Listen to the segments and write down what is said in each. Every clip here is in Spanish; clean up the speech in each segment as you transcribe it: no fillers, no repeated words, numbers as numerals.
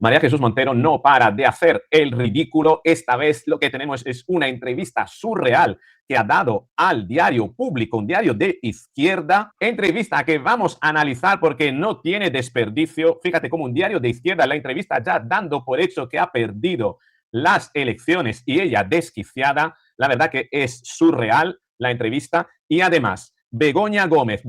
María Jesús Montero no para de hacer el ridículo. Esta vez lo que tenemos es una entrevista surreal que ha dado al diario Público, un diario de izquierda, entrevista que vamos a analizar porque no tiene desperdicio. Fíjate cómo un diario de izquierda, la entrevista ya dando por hecho que ha perdido las elecciones y ella desquiciada. La verdad que es surreal la entrevista y además Begoña Gómez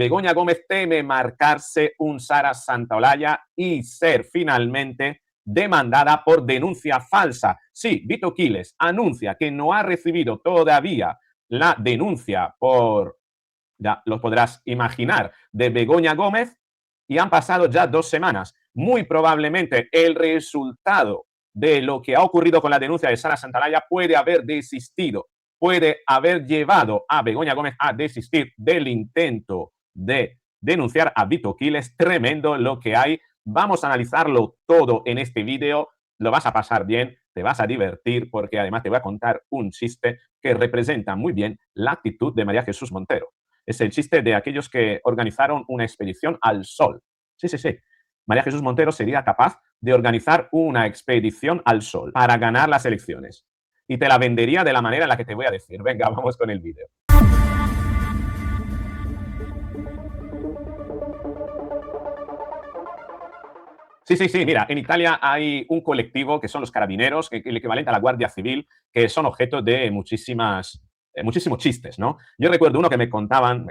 teme marcarse un Sara Santaolalla y ser finalmente demandada por denuncia falsa. Sí, Vito Quiles anuncia que no ha recibido todavía la denuncia por, ya lo podrás imaginar, de Begoña Gómez y han pasado ya 2 semanas. Muy probablemente el resultado de lo que ha ocurrido con la denuncia de Sara Santaolalla puede haber desistido, puede haber llevado a Begoña Gómez a desistir del intento de denunciar a Vito Quiles. Tremendo lo que hay. Vamos a analizarlo todo en este vídeo. Lo vas a pasar bien, te vas a divertir porque además te voy a contar un chiste que representa muy bien la actitud de María Jesús Montero. Es el chiste de aquellos que organizaron una expedición al Sol. Sí, sí, sí. María Jesús Montero sería capaz de organizar una expedición al Sol para ganar las elecciones. Y te la vendería de la manera en la que te voy a decir. Venga, vamos con el vídeo. Sí, sí, sí, mira, en Italia hay un colectivo que son los carabineros, el equivalente a la Guardia Civil, que son objeto de muchísimos chistes, ¿no? Yo recuerdo uno que me contaron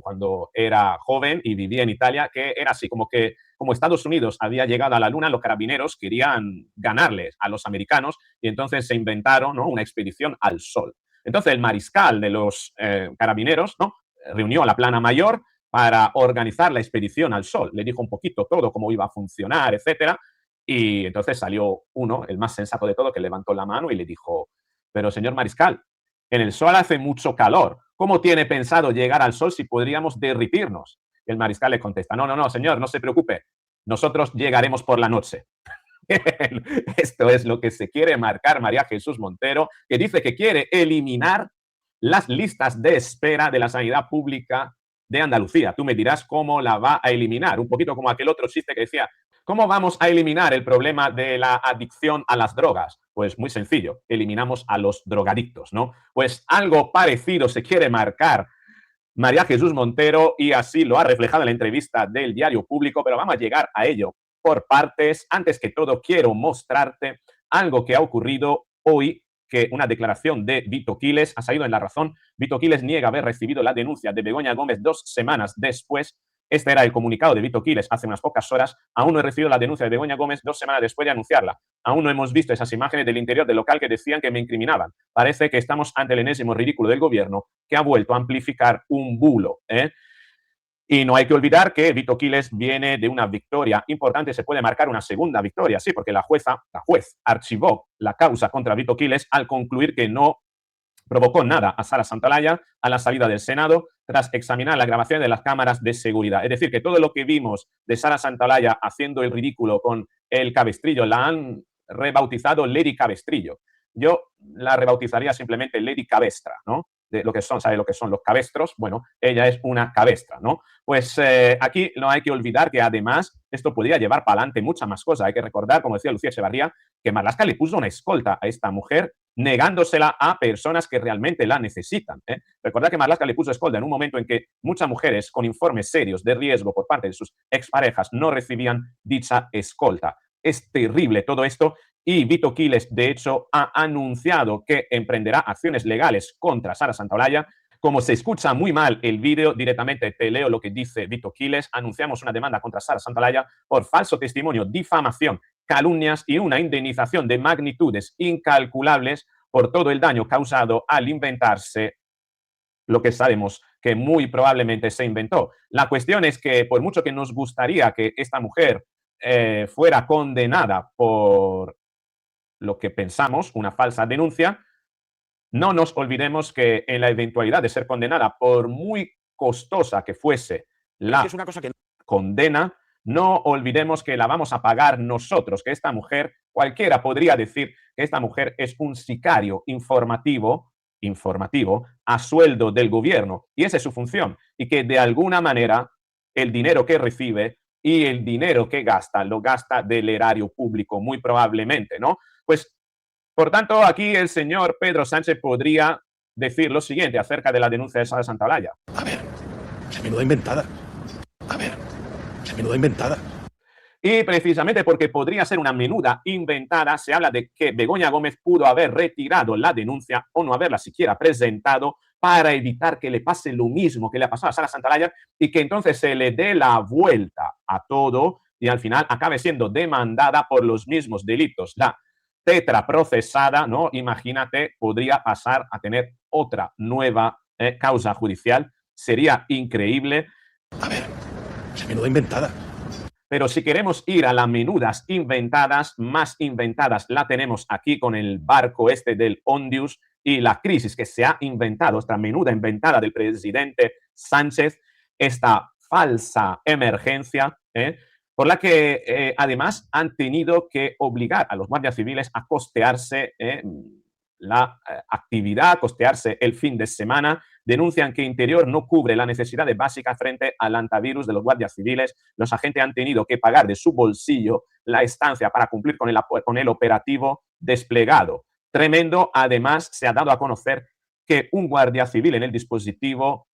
cuando era joven y vivía en Italia, que era así, como que como Estados Unidos había llegado a la Luna, los carabineros querían ganarles a los americanos y entonces se inventaron, ¿no?, una expedición al Sol. Entonces el mariscal de los carabineros, ¿no?, reunió a la plana mayor para organizar la expedición al Sol. Le dijo un poquito todo, cómo iba a funcionar, etcétera. Y entonces salió uno, el más sensato de todo, que levantó la mano y le dijo: pero señor mariscal, en el Sol hace mucho calor. ¿Cómo tiene pensado llegar al Sol si podríamos derritirnos? El mariscal le contesta: no, no, no, señor, no se preocupe. Nosotros llegaremos por la noche. Esto es lo que se quiere marcar María Jesús Montero, que dice que quiere eliminar las listas de espera de la sanidad pública de Andalucía. Tú me dirás cómo la va a eliminar. Un poquito como aquel otro chiste que decía: ¿cómo vamos a eliminar el problema de la adicción a las drogas? Pues muy sencillo, eliminamos a los drogadictos, ¿no? Pues algo parecido se quiere marcar María Jesús Montero y así lo ha reflejado en la entrevista del diario Público, pero vamos a llegar a ello por partes. Antes que todo, quiero mostrarte algo que ha ocurrido hoy, que una declaración de Vito Quiles ha salido en La Razón. Vito Quiles niega haber recibido la denuncia de Begoña Gómez 2 semanas después. Este era el comunicado de Vito Quiles hace unas pocas horas. Aún no he recibido la denuncia de Begoña Gómez 2 semanas después de anunciarla. Aún no hemos visto esas imágenes del interior del local que decían que me incriminaban. Parece que estamos ante el enésimo ridículo del gobierno que ha vuelto a amplificar un bulo, ¿eh? Y no hay que olvidar que Vito Quiles viene de una victoria importante. Se puede marcar una segunda victoria, sí, porque la juez archivó la causa contra Vito Quiles al concluir que no provocó nada a Sara Santaolalla a la salida del Senado tras examinar la grabación de las cámaras de seguridad. Es decir, que todo lo que vimos de Sara Santaolalla haciendo el ridículo con el cabestrillo la han rebautizado Lady Cabestrillo. Yo la rebautizaría simplemente Lady Cabestra, ¿no? De lo que son, ¿sabe lo que son los cabestros? Bueno, ella es una cabestra, ¿no? Pues aquí no hay que olvidar que además esto podría llevar para adelante muchas más cosas. Hay que recordar, como decía Lucía Echevarría, que Marlaska le puso una escolta a esta mujer negándosela a personas que realmente la necesitan, ¿eh? Recordad que Marlaska le puso escolta en un momento en que muchas mujeres con informes serios de riesgo por parte de sus exparejas no recibían dicha escolta. Es terrible todo esto y Vito Quiles, de hecho, ha anunciado que emprenderá acciones legales contra Sara Santaolalla. Como se escucha muy mal el vídeo, directamente te leo lo que dice Vito Quiles. Anunciamos una demanda contra Sara Santaolalla por falso testimonio, difamación, calumnias y una indemnización de magnitudes incalculables por todo el daño causado al inventarse lo que sabemos que muy probablemente se inventó. La cuestión es que por mucho que nos gustaría que esta mujer fuera condenada por lo que pensamos, una falsa denuncia, no nos olvidemos que en la eventualidad de ser condenada, por muy costosa que fuese la Es una cosa que condena, no olvidemos que la vamos a pagar nosotros, que esta mujer, cualquiera podría decir que esta mujer es un sicario informativo a sueldo del gobierno, y esa es su función, y que de alguna manera el dinero que recibe y el dinero que gasta lo gasta del erario público, muy probablemente, ¿no? Pues, por tanto, aquí el señor Pedro Sánchez podría decir lo siguiente acerca de la denuncia de Sara Santaolalla. A ver, qué menuda inventada. A ver, qué menuda inventada. Y precisamente porque podría ser una menuda inventada, se habla de que Begoña Gómez pudo haber retirado la denuncia o no haberla siquiera presentado para evitar que le pase lo mismo que le ha pasado a Sara Santaolalla y que entonces se le dé la vuelta a todo y al final acabe siendo demandada por los mismos delitos. La tetraprocesada, ¿no? Imagínate, podría pasar a tener otra nueva causa judicial. Sería increíble. A ver, qué menuda inventada. Pero si queremos ir a las menudas inventadas, más inventadas la tenemos aquí con el barco este del Ondius y la crisis que se ha inventado, esta menuda inventada del presidente Sánchez, esta falsa emergencia, por la que además han tenido que obligar a los guardias civiles a costearse la actividad, costearse el fin de semana. Denuncian que Interior no cubre las necesidades básicas frente al antivirus de los guardias civiles. Los agentes han tenido que pagar de su bolsillo la estancia para cumplir con el operativo desplegado. Tremendo. Además, se ha dado a conocer que un guardia civil en el dispositivo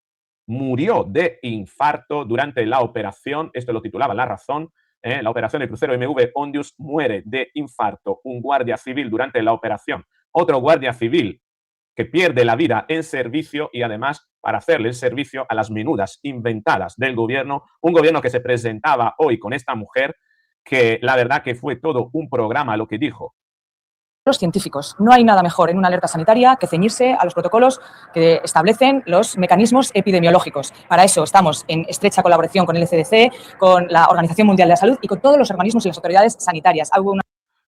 murió de infarto durante la operación. Esto lo titulaba La Razón. La operación del crucero MV Ondius, muere de infarto un guardia civil durante la operación. Otro guardia civil que pierde la vida en servicio y además para hacerle el servicio a las menudas inventadas del gobierno, un gobierno que se presentaba hoy con esta mujer que la verdad que fue todo un programa lo que dijo. Los científicos. No hay nada mejor en una alerta sanitaria que ceñirse a los protocolos que establecen los mecanismos epidemiológicos. Para eso estamos en estrecha colaboración con el ECDC, con la Organización Mundial de la Salud y con todos los organismos y las autoridades sanitarias.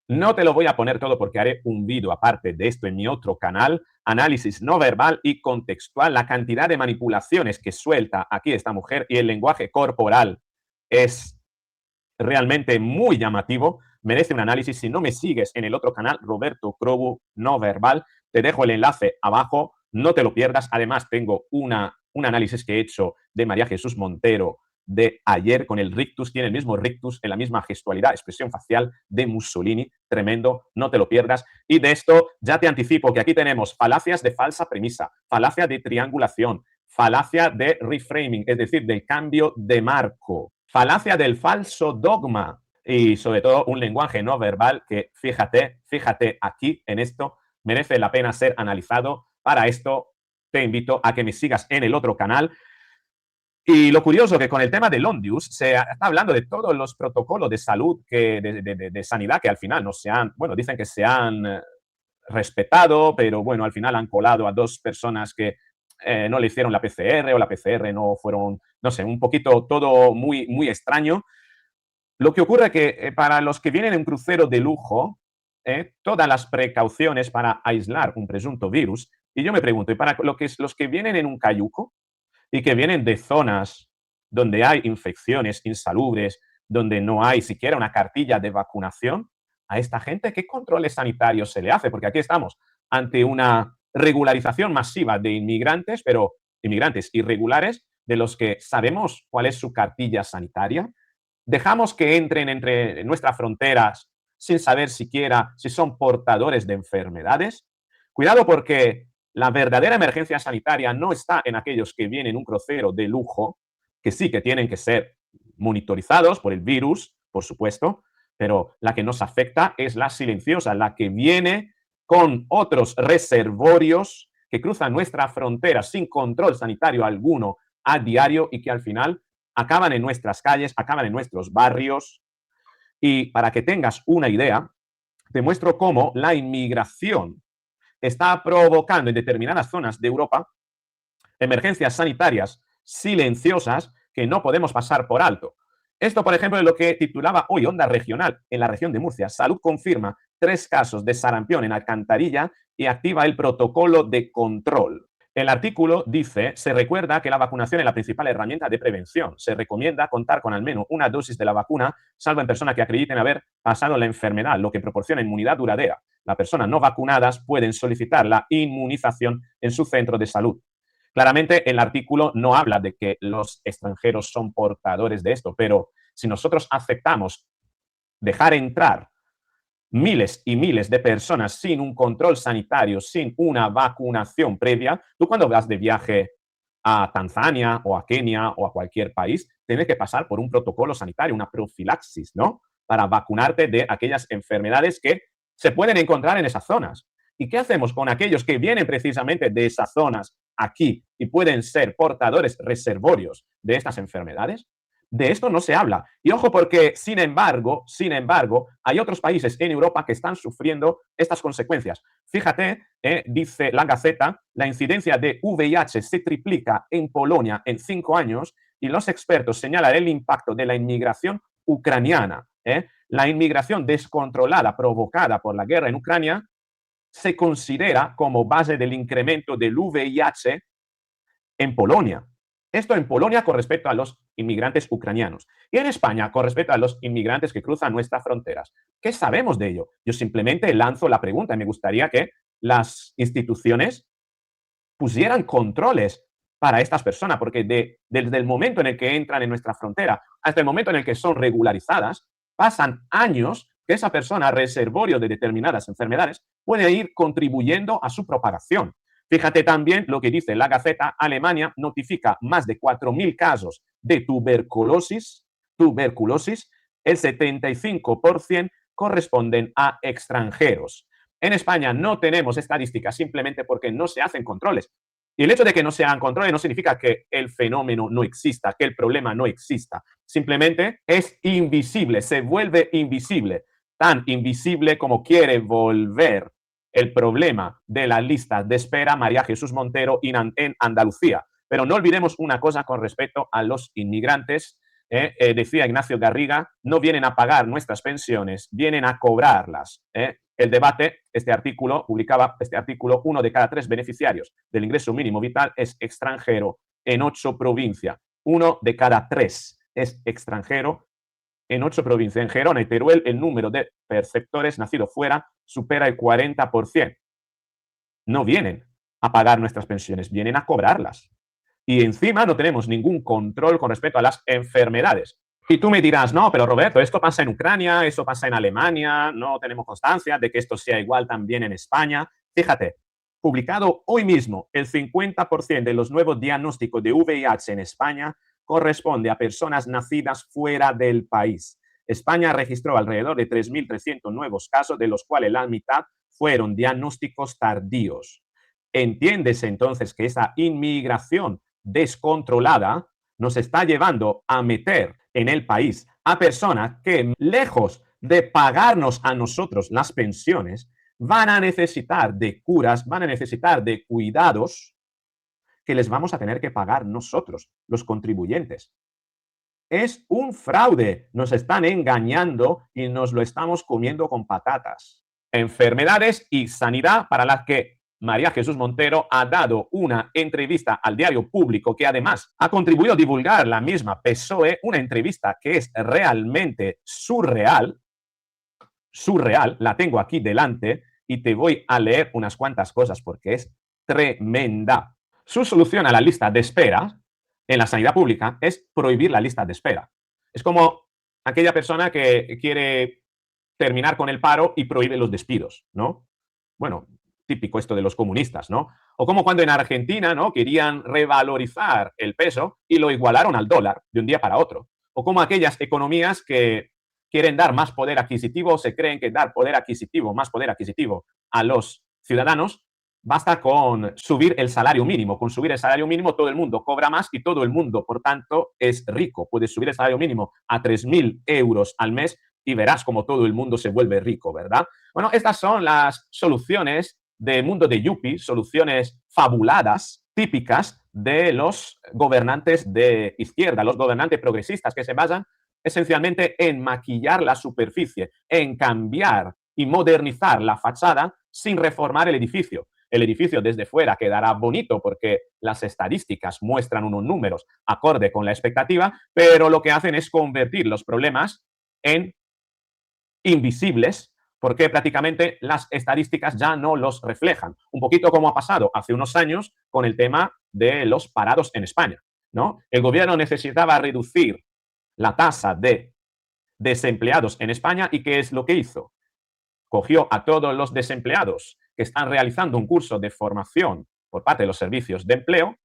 No te lo voy a poner todo porque haré un vídeo aparte de esto en mi otro canal, análisis no verbal y contextual, la cantidad de manipulaciones que suelta aquí esta mujer y el lenguaje corporal es realmente muy llamativo, merece un análisis. Si no me sigues en el otro canal, Roberto Crobu no verbal, te dejo el enlace abajo, no te lo pierdas. Además tengo un análisis que he hecho de María Jesús Montero de ayer con el rictus, tiene el mismo rictus en la misma gestualidad, expresión facial de Mussolini, tremendo, no te lo pierdas. Y de esto ya te anticipo que aquí tenemos falacias de falsa premisa, falacia de triangulación, falacia de reframing, es decir, del cambio de marco, falacia del falso dogma y sobre todo un lenguaje no verbal que fíjate aquí en esto, merece la pena ser analizado. Para esto te invito a que me sigas en el otro canal. Y lo curioso que con el tema del Ondius se está hablando de todos los protocolos de salud, de sanidad que al final no se han, bueno, dicen que se han respetado, pero bueno, al final han colado a dos personas que no le hicieron la PCR o la PCR no fueron, no sé, un poquito todo muy, muy extraño. Lo que ocurre es que para los que vienen en un crucero de lujo, todas las precauciones para aislar un presunto virus, y yo me pregunto, ¿y para los que vienen en un cayuco? Y que vienen de zonas donde hay infecciones insalubres, donde no hay siquiera una cartilla de vacunación, a esta gente, ¿qué controles sanitarios se le hace? Porque aquí estamos ante una regularización masiva de inmigrantes, pero inmigrantes irregulares, de los que sabemos cuál es su cartilla sanitaria. Dejamos que entren entre nuestras fronteras sin saber siquiera si son portadores de enfermedades. Cuidado porque la verdadera emergencia sanitaria no está en aquellos que vienen en un crucero de lujo, que sí que tienen que ser monitorizados por el virus, por supuesto, pero la que nos afecta es la silenciosa, la que viene con otros reservorios que cruzan nuestra frontera sin control sanitario alguno a diario y que al final acaban en nuestras calles, acaban en nuestros barrios. Y para que tengas una idea, te muestro cómo la inmigración está provocando en determinadas zonas de Europa emergencias sanitarias silenciosas que no podemos pasar por alto. Esto, por ejemplo, es lo que titulaba hoy Onda Regional en la región de Murcia. Salud confirma 3 casos de sarampión en Alcantarilla y activa el protocolo de control. El artículo dice, se recuerda que la vacunación es la principal herramienta de prevención. Se recomienda contar con al menos una dosis de la vacuna, salvo en personas que acrediten haber pasado la enfermedad, lo que proporciona inmunidad duradera. Las personas no vacunadas pueden solicitar la inmunización en su centro de salud. Claramente el artículo no habla de que los extranjeros son portadores de esto, pero si nosotros aceptamos dejar entrar miles y miles de personas sin un control sanitario, sin una vacunación previa, tú cuando vas de viaje a Tanzania o a Kenia o a cualquier país, tienes que pasar por un protocolo sanitario, una profilaxis, ¿no? Para vacunarte de aquellas enfermedades que se pueden encontrar en esas zonas. ¿Y qué hacemos con aquellos que vienen precisamente de esas zonas aquí y pueden ser portadores reservorios de estas enfermedades? De esto no se habla. Y ojo porque, sin embargo, hay otros países en Europa que están sufriendo estas consecuencias. Fíjate, dice la Gaceta, la incidencia de VIH se triplica en Polonia en 5 años y los expertos señalan el impacto de la inmigración ucraniana. La inmigración descontrolada provocada por la guerra en Ucrania se considera como base del incremento del VIH en Polonia. Esto en Polonia con respecto a los inmigrantes ucranianos. Y en España con respecto a los inmigrantes que cruzan nuestras fronteras. ¿Qué sabemos de ello? Yo simplemente lanzo la pregunta y me gustaría que las instituciones pusieran controles para estas personas, porque desde el momento en el que entran en nuestra frontera hasta el momento en el que son regularizadas, pasan años que esa persona, reservorio de determinadas enfermedades, puede ir contribuyendo a su propagación. Fíjate también lo que dice la Gaceta, Alemania notifica más de 4.000 casos de tuberculosis, el 75% corresponden a extranjeros. En España no tenemos estadísticas simplemente porque no se hacen controles. Y el hecho de que no se hagan controles no significa que el fenómeno no exista, que el problema no exista. Simplemente es invisible, se vuelve invisible, tan invisible como quiere volver el problema de la lista de espera María Jesús Montero en Andalucía. Pero no olvidemos una cosa con respecto a los inmigrantes. Decía Ignacio Garriga, no vienen a pagar nuestras pensiones, vienen a cobrarlas. El debate, publicaba este artículo, 1 de cada 3 beneficiarios del ingreso mínimo vital es extranjero en 8 provincias. 1 de cada 3 es extranjero en 8 provincias. En Gerona y Teruel el número de perceptores nacidos fuera supera el 40%. No vienen a pagar nuestras pensiones, vienen a cobrarlas. Y encima no tenemos ningún control con respecto a las enfermedades. Y tú me dirás, no, pero Roberto, esto pasa en Ucrania, esto pasa en Alemania, no tenemos constancia de que esto sea igual también en España. Fíjate, publicado hoy mismo, el 50% de los nuevos diagnósticos de VIH en España corresponde a personas nacidas fuera del país. España registró alrededor de 3.300 nuevos casos, de los cuales la mitad fueron diagnósticos tardíos. Entiéndese entonces que esa inmigración descontrolada nos está llevando a meter en el país a personas que, lejos de pagarnos a nosotros las pensiones, van a necesitar de curas, van a necesitar de cuidados que les vamos a tener que pagar nosotros, los contribuyentes. Es un fraude, nos están engañando y nos lo estamos comiendo con patatas. Enfermedades y sanidad para las que María Jesús Montero ha dado una entrevista al Diario Público, que además ha contribuido a divulgar la misma PSOE, una entrevista que es realmente surreal, la tengo aquí delante y te voy a leer unas cuantas cosas porque es tremenda. Su solución a la lista de espera en la sanidad pública es prohibir la lista de espera. Es como aquella persona que quiere terminar con el paro y prohíbe los despidos, ¿no? Bueno, típico esto de los comunistas, ¿no? O como cuando en Argentina, ¿no?, querían revalorizar el peso y lo igualaron al dólar de un día para otro. O como aquellas economías que quieren dar más poder adquisitivo o se creen que dar más poder adquisitivo a los ciudadanos, basta con subir el salario mínimo. Con subir el salario mínimo todo el mundo cobra más y todo el mundo, por tanto, es rico. Puedes subir el salario mínimo a 3.000 euros al mes y verás como todo el mundo se vuelve rico, ¿verdad? Bueno, estas son las soluciones del mundo de Yuppie, soluciones fabuladas, típicas de los gobernantes de izquierda, los gobernantes progresistas, que se basan esencialmente en maquillar la superficie, en cambiar y modernizar la fachada sin reformar el edificio. El edificio desde fuera quedará bonito porque las estadísticas muestran unos números acorde con la expectativa, pero lo que hacen es convertir los problemas en invisibles porque prácticamente las estadísticas ya no los reflejan. Un poquito como ha pasado hace unos años con el tema de los parados en España, ¿no? El gobierno necesitaba reducir la tasa de desempleados en España y ¿qué es lo que hizo? Cogió a todos los desempleados que están realizando un curso de formación por parte de los servicios de empleo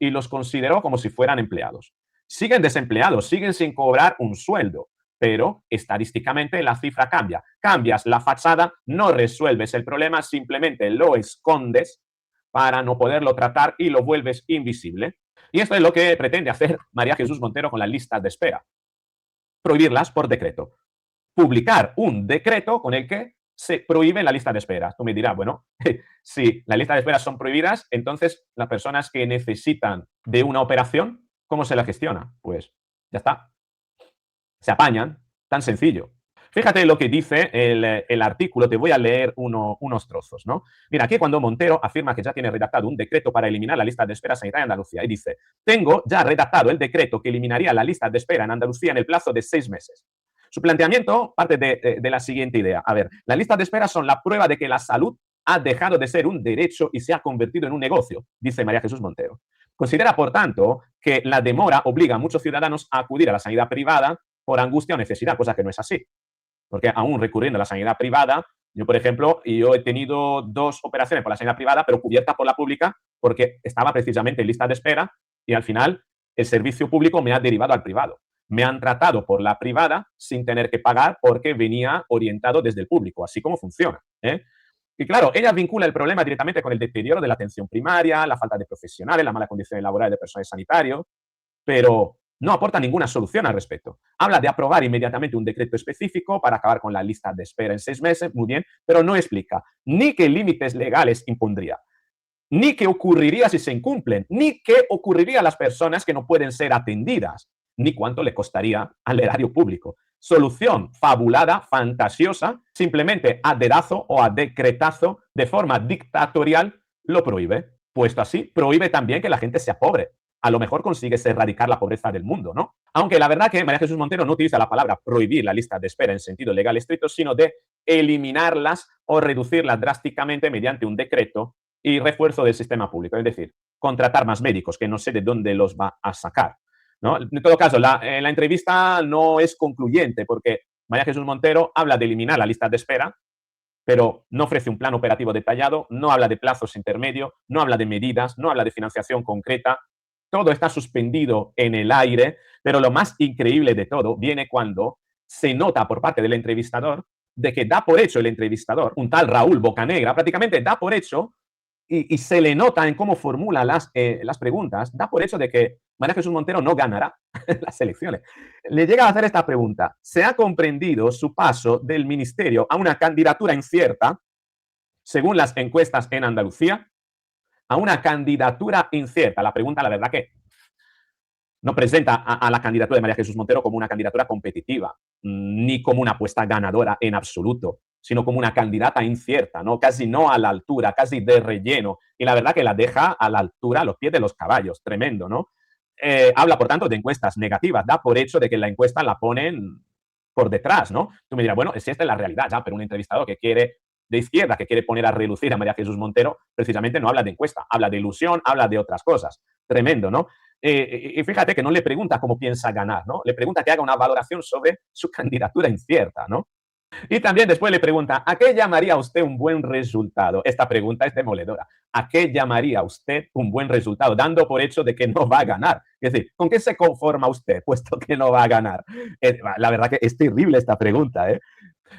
y los consideró como si fueran empleados. Siguen desempleados, siguen sin cobrar un sueldo, pero estadísticamente la cifra cambia. Cambias la fachada, no resuelves el problema, simplemente lo escondes para no poderlo tratar y lo vuelves invisible. Y esto es lo que pretende hacer María Jesús Montero con las listas de espera. Prohibirlas por decreto. Publicar un decreto con el que se prohíbe la lista de espera. Tú me dirás, bueno, si las listas de espera son prohibidas, entonces las personas que necesitan de una operación, ¿cómo se la gestiona? Pues ya está. Se apañan, tan sencillo. Fíjate lo que dice el artículo, te voy a leer unos trozos, ¿no? Mira, aquí cuando Montero afirma que ya tiene redactado un decreto para eliminar la lista de espera sanitaria en Andalucía y dice, tengo ya redactado el decreto que eliminaría la lista de espera en Andalucía en el plazo de 6 meses. Su planteamiento parte de la siguiente idea. A ver, las listas de espera son la prueba de que la salud ha dejado de ser un derecho y se ha convertido en un negocio, dice María Jesús Montero. Considera, por tanto, que la demora obliga a muchos ciudadanos a acudir a la sanidad privada por angustia o necesidad, cosa que no es así. Porque aún recurriendo a la sanidad privada, yo, por ejemplo, yo he tenido 2 operaciones por la sanidad privada, pero cubiertas por la pública, porque estaba precisamente en lista de espera y al final el servicio público me ha derivado al privado. Me han tratado por la privada sin tener que pagar porque venía orientado desde el público, así como funciona. Y claro, ella vincula el problema directamente con el deterioro de la atención primaria, la falta de profesionales, las malas condiciones laborales de personal sanitario, pero no aporta ninguna solución al respecto. Habla de aprobar inmediatamente un decreto específico para acabar con la lista de espera en 6 meses, muy bien, pero no explica ni qué límites legales impondría, ni qué ocurriría si se incumplen, ni qué ocurriría a las personas que no pueden ser atendidas, ni cuánto le costaría al erario público. Solución fabulada, fantasiosa, simplemente a dedazo o a decretazo, de forma dictatorial, lo prohíbe. Puesto así, prohíbe también que la gente sea pobre. A lo mejor consigues erradicar la pobreza del mundo, ¿no? Aunque la verdad que María Jesús Montero no utiliza la palabra prohibir la lista de espera en sentido legal estricto, sino de eliminarlas o reducirlas drásticamente mediante un decreto y refuerzo del sistema público. Es decir, contratar más médicos, que no sé de dónde los va a sacar, ¿no? En todo caso, la entrevista no es concluyente porque María Jesús Montero habla de eliminar la lista de espera, pero no ofrece un plan operativo detallado, no habla de plazos intermedios, no habla de medidas, no habla de financiación concreta. Todo está suspendido en el aire, pero lo más increíble de todo viene cuando se nota por parte del entrevistador de que da por hecho el entrevistador, un tal Raúl Bocanegra, prácticamente da por hecho y se le nota en cómo formula las preguntas, da por hecho de que María Jesús Montero no ganará las elecciones. Le llega a hacer esta pregunta. ¿Se ha comprendido su paso del ministerio a una candidatura incierta, según las encuestas en Andalucía? A una candidatura incierta. La pregunta, la verdad que no presenta a la candidatura de María Jesús Montero como una candidatura competitiva, ni como una apuesta ganadora en absoluto, sino como una candidata incierta, ¿no? Casi no a la altura, casi de relleno. Y la verdad que la deja a la altura, a los pies de los caballos. Tremendo, ¿no? Habla, por tanto, de encuestas negativas. Da por hecho de que la encuesta la ponen por detrás, ¿no? Tú me dirás, bueno, si esta es la realidad, ya, pero un entrevistado que quiere de izquierda, que quiere poner a relucir a María Jesús Montero, precisamente no habla de encuesta, habla de ilusión, habla de otras cosas. Tremendo, ¿no? Y fíjate que no le pregunta cómo piensa ganar, ¿no? Le pregunta que haga una valoración sobre su candidatura incierta, ¿no? Y también después le pregunta, ¿a qué llamaría usted un buen resultado? Esta pregunta es demoledora. ¿A qué llamaría usted un buen resultado? Dando por hecho de que no va a ganar. Es decir, ¿con qué se conforma usted, puesto que no va a ganar? La verdad que es terrible esta pregunta, ¿eh?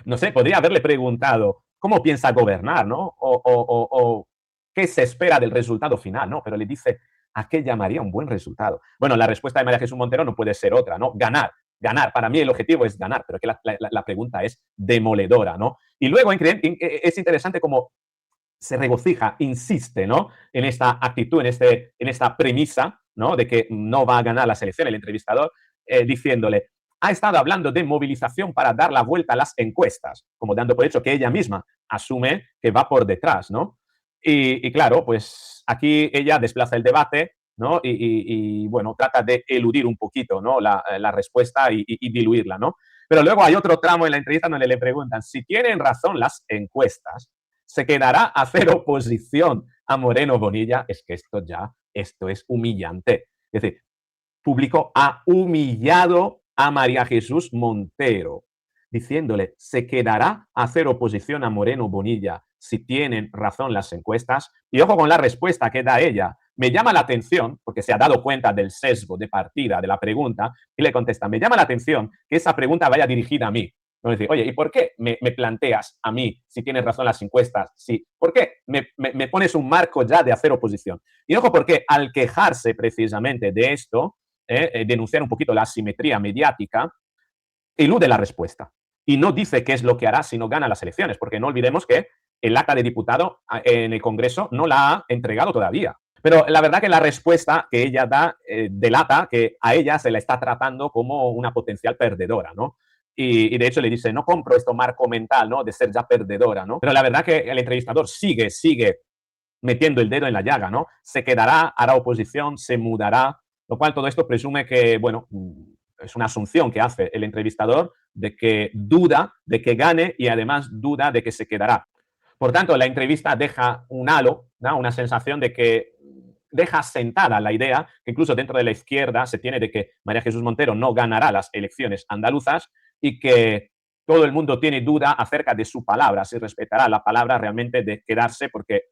No sé, podría haberle preguntado cómo piensa gobernar, ¿no? O qué se espera del resultado final, ¿no? Pero le dice, ¿a qué llamaría un buen resultado? Bueno, la respuesta de María Jesús Montero no puede ser otra, ¿no? Ganar. Ganar, para mí el objetivo es ganar, pero que la pregunta es demoledora, ¿no? Y luego es interesante cómo se regocija, insiste, ¿no? En esta actitud, en esta premisa, ¿no? De que no va a ganar la selección el entrevistador, diciéndole, ha estado hablando de movilización para dar la vuelta a las encuestas, como dando por hecho que ella misma asume que va por detrás, ¿no? Y claro, pues aquí ella desplaza el debate, ¿no? Y bueno, trata de eludir un poquito, ¿no? La respuesta y diluirla, ¿no? Pero luego hay otro tramo en la entrevista donde le preguntan, si tienen razón las encuestas, ¿se quedará a hacer oposición a Moreno Bonilla? Es que esto es humillante. Es decir, público ha humillado a María Jesús Montero, diciéndole, ¿se quedará a hacer oposición a Moreno Bonilla si tienen razón las encuestas? Y ojo con la respuesta que da ella. Me llama la atención, porque se ha dado cuenta del sesgo de partida de la pregunta, y le contesta, me llama la atención que esa pregunta vaya dirigida a mí. Es decir, oye, ¿y por qué me planteas a mí si tienes razón las encuestas? Sí, ¿por qué me pones un marco ya de hacer oposición? Y ojo, porque al quejarse precisamente de esto, denunciar un poquito la asimetría mediática, elude la respuesta y no dice qué es lo que hará si no gana las elecciones, porque no olvidemos que el acta de diputado en el Congreso no la ha entregado todavía. Pero la verdad que la respuesta que ella da delata que a ella se la está tratando como una potencial perdedora, ¿no? Y de hecho le dice, no compro esto marco mental, ¿no? De ser ya perdedora, ¿no? Pero la verdad que el entrevistador sigue metiendo el dedo en la llaga, ¿no? Se quedará, hará oposición, se mudará, lo cual todo esto presume que, bueno, es una asunción que hace el entrevistador de que duda de que gane y además duda de que se quedará. Por tanto, la entrevista deja un halo, ¿no? Una sensación de que deja sentada la idea que incluso dentro de la izquierda se tiene de que María Jesús Montero no ganará las elecciones andaluzas y que todo el mundo tiene duda acerca de su palabra, si respetará la palabra realmente de quedarse, porque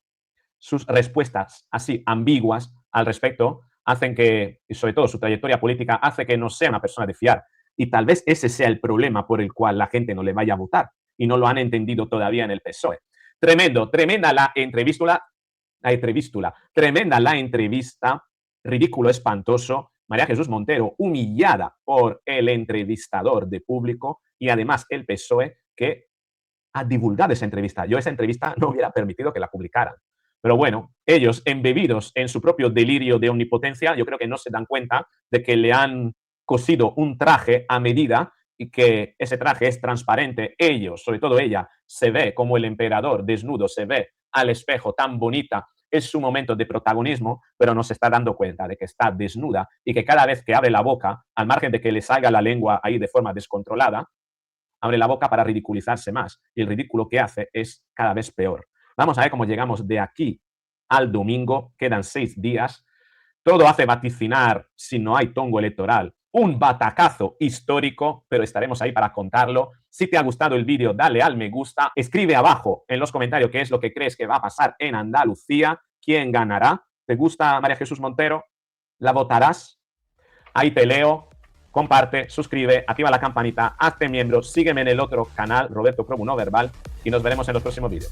sus respuestas así ambiguas al respecto hacen que, y sobre todo su trayectoria política, hace que no sea una persona de fiar. Y tal vez ese sea el problema por el cual la gente no le vaya a votar y no lo han entendido todavía en el PSOE. Tremenda la entrevístula, tremenda la entrevista, ridículo, espantoso. María Jesús Montero humillada por el entrevistador de Público y además el PSOE que ha divulgado esa entrevista. Yo esa entrevista no hubiera permitido que la publicaran. Pero bueno, ellos, embebidos en su propio delirio de omnipotencia, yo creo que no se dan cuenta de que le han cosido un traje a medida y que ese traje es transparente. Ellos, sobre todo ella, se ve como el emperador desnudo, se ve al espejo tan bonita. Es su momento de protagonismo, pero no se está dando cuenta de que está desnuda y que cada vez que abre la boca, al margen de que le salga la lengua ahí de forma descontrolada, abre la boca para ridiculizarse más. Y el ridículo que hace es cada vez peor. Vamos a ver cómo llegamos de aquí al domingo. Quedan 6 días. Todo hace vaticinar, si no hay tongo electoral, un batacazo histórico, pero estaremos ahí para contarlo. Si te ha gustado el vídeo, dale al me gusta. Escribe abajo en los comentarios qué es lo que crees que va a pasar en Andalucía. ¿Quién ganará? ¿Te gusta María Jesús Montero? ¿La votarás? Ahí te leo. Comparte, suscribe, activa la campanita, hazte miembro, sígueme en el otro canal, Roberto Probu No Verbal, y nos veremos en los próximos vídeos.